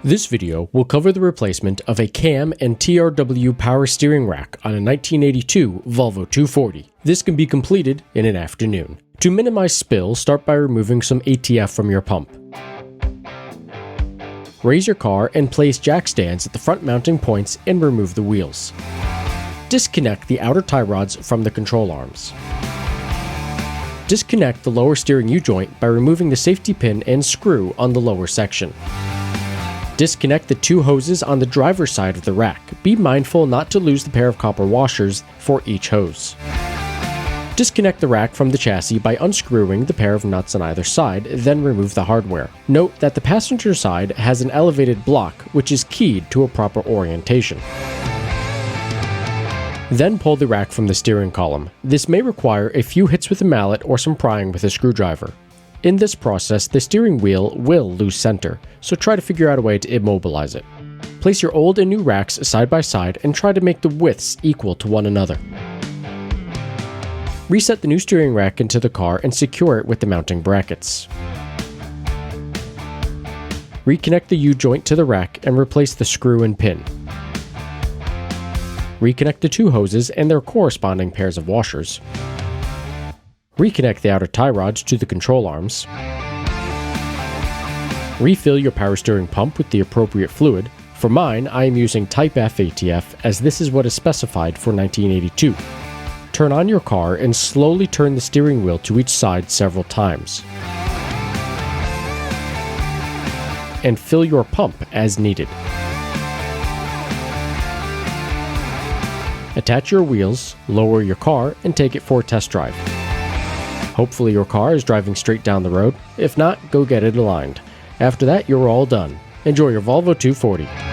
This video will cover the replacement of a cam and TRW power steering rack on a 1982 Volvo 240. This can be completed in an afternoon. To minimize spill, start by removing some ATF from your pump. Raise your car and place jack stands at the front mounting points and remove the wheels. Disconnect the outer tie rods from the control arms. Disconnect the lower steering U-joint by removing the safety pin and screw on the lower section. Disconnect the two hoses on the driver's side of the rack. Be mindful not to lose the pair of copper washers for each hose. Disconnect the rack from the chassis by unscrewing the pair of nuts on either side, then remove the hardware. Note that the passenger side has an elevated block, which is keyed to a proper orientation. Then pull the rack from the steering column. This may require a few hits with a mallet or some prying with a screwdriver. In this process, the steering wheel will lose center, so try to figure out a way to immobilize it. Place your old and new racks side by side and try to make the widths equal to one another. Reset the new steering rack into the car and secure it with the mounting brackets. Reconnect the U-joint to the rack and replace the screw and pin. Reconnect the two hoses and their corresponding pairs of washers. Reconnect the outer tie rods to the control arms. Refill your power steering pump with the appropriate fluid. For mine, I am using Type F ATF as this is what is specified for 1982. Turn on your car and slowly turn the steering wheel to each side several times. And fill your pump as needed. Attach your wheels, lower your car, and take it for a test drive. Hopefully your car is driving straight down the road. If not, go get it aligned. After that, you're all done. Enjoy your Volvo 240.